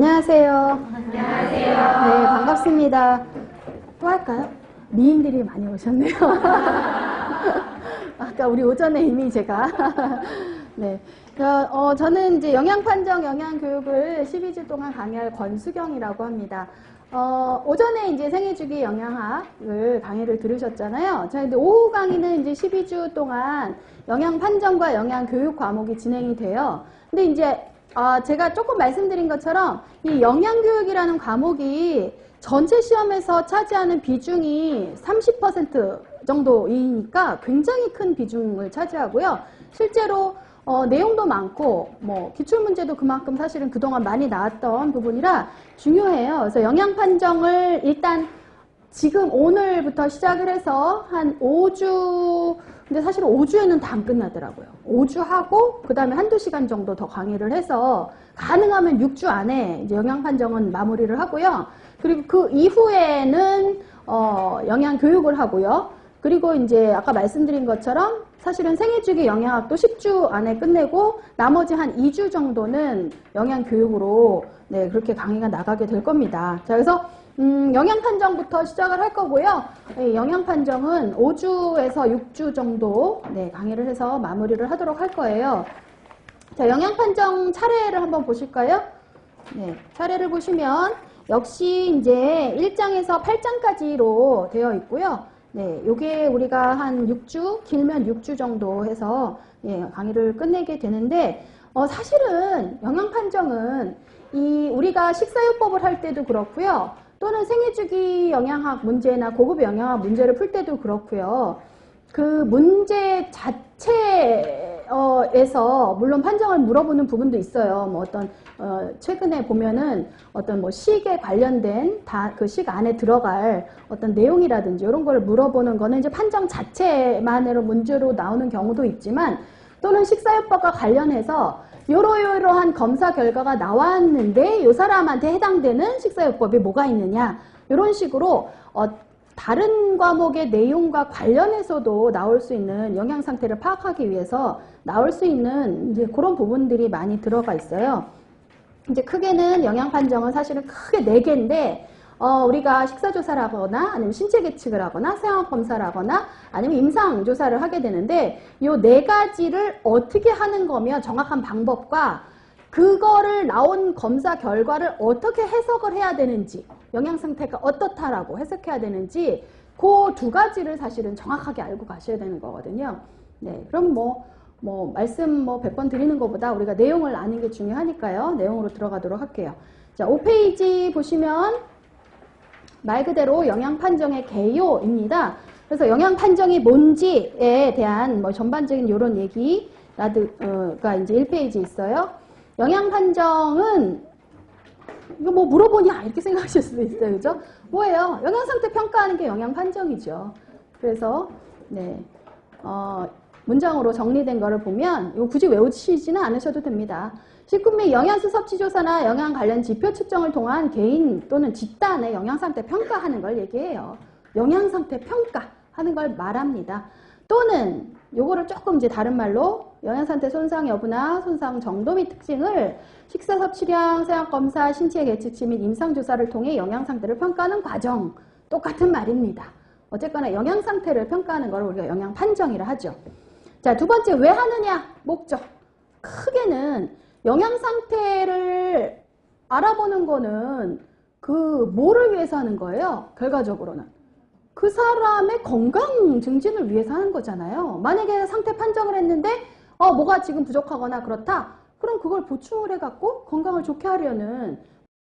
안녕하세요. 안녕하세요. 네, 반갑습니다. 또 할까요? 미인들이 많이 오셨네요. 아까 우리 오전에 이미 제가 네, 저는 이제 영양판정 영양교육을 12주 동안 강의할 권수경이라고 합니다. 오전에 이제 생애주기 영양학을 강의를 들으셨잖아요. 자, 근데 오후 강의는 이제 12주 동안 영양판정과 영양교육 과목이 진행이 돼요. 근데 이제 제가 조금 말씀드린 것처럼 이 영양교육이라는 과목이 전체 시험에서 차지하는 비중이 30% 정도이니까 굉장히 큰 비중을 차지하고요. 실제로 내용도 많고 뭐 기출문제도 그만큼 사실은 그동안 많이 나왔던 부분이라 중요해요. 그래서 영양판정을 일단 지금 오늘부터 시작을 해서 한 5주, 근데 사실 5주에는 다 안 끝나더라고요. 5주 하고 그 다음에 한두 시간 정도 더 강의를 해서 가능하면 6주 안에 이제 영양판정은 마무리를 하고요. 그리고 그 이후에는 영양교육을 하고요. 그리고 이제 아까 말씀드린 것처럼 사실은 생애주기 영양학도 10주 안에 끝내고 나머지 한 2주 정도는 영양교육으로 네, 그렇게 강의가 나가게 될 겁니다. 자, 그래서 영양판정부터 시작을 할 거고요. 네, 영양판정은 5주에서 6주 정도 네, 강의를 해서 마무리를 하도록 할 거예요. 자, 영양판정 차례를 한번 보실까요? 네, 차례를 보시면 역시 이제 1장에서 8장까지로 되어 있고요. 네, 요게 우리가 한 6주, 길면 6주 정도 해서 예, 강의를 끝내게 되는데 사실은 영양판정은 우리가 식사요법을 할 때도 그렇고요. 또는 생애주기 영양학 문제나 고급 영양학 문제를 풀 때도 그렇고요. 그 문제 자체에서 물론 판정을 물어보는 부분도 있어요. 뭐 어떤 최근에 보면은 어떤 뭐 식에 관련된 그 식 안에 들어갈 어떤 내용이라든지 이런 걸 물어보는 거는 이제 판정 자체만으로 문제로 나오는 경우도 있지만 또는 식사요법과 관련해서 요러요러한 검사 결과가 나왔는데 요 사람한테 해당되는 식사요법이 뭐가 있느냐 이런 식으로 다른 과목의 내용과 관련해서도 나올 수 있는 영양 상태를 파악하기 위해서 나올 수 있는 이제 그런 부분들이 많이 들어가 있어요. 이제 크게는 영양 판정은 사실은 크게 4개인데 우리가 식사조사를 하거나 아니면 신체 계측을 하거나 생학 검사를 하거나 아니면 임상 조사를 하게 되는데 이 4가지를 어떻게 하는 거며 정확한 방법과 그거를 나온 검사 결과를 어떻게 해석을 해야 되는지 영양 상태가 어떻다라고 해석해야 되는지 그 2가지를 사실은 정확하게 알고 가셔야 되는 거거든요. 네, 그럼 말씀 100번 드리는 것보다 우리가 내용을 아는 게 중요하니까요. 내용으로 들어가도록 할게요. 자, 5페이지 보시면 말 그대로 영양 판정의 개요입니다. 그래서 영양 판정이 뭔지에 대한 전반적인 이런 얘기가 이제 1페이지 있어요. 영양 판정은 이거 뭐 물어보냐 이렇게 생각하실 수도 있어요. 그죠? 뭐예요? 영양 상태 평가하는 게 영양 판정이죠. 그래서 네. 문장으로 정리된 거를 보면 이거 굳이 외우시지는 않으셔도 됩니다. 식품 및 영양소 섭취 조사나 영양 관련 지표 측정을 통한 개인 또는 집단의 영양 상태 평가하는 걸 얘기해요. 영양 상태 평가하는 걸 말합니다. 또는 요거를 조금 이제 다른 말로 영양 상태 손상 여부나 손상 정도 및 특징을 식사 섭취량, 생학 검사, 신체 계측치 및 임상 조사를 통해 영양 상태를 평가하는 과정 똑같은 말입니다. 어쨌거나 영양 상태를 평가하는 걸 우리가 영양 판정이라 하죠. 자, 2번째 왜 하느냐? 목적. 크게는 영양 상태를 알아보는 거는 뭐를 위해서 하는 거예요? 결과적으로는. 그 사람의 건강 증진을 위해서 하는 거잖아요. 만약에 상태 판정을 했는데 뭐가 지금 부족하거나 그렇다. 그럼 그걸 보충을 해갖고 건강을 좋게 하려는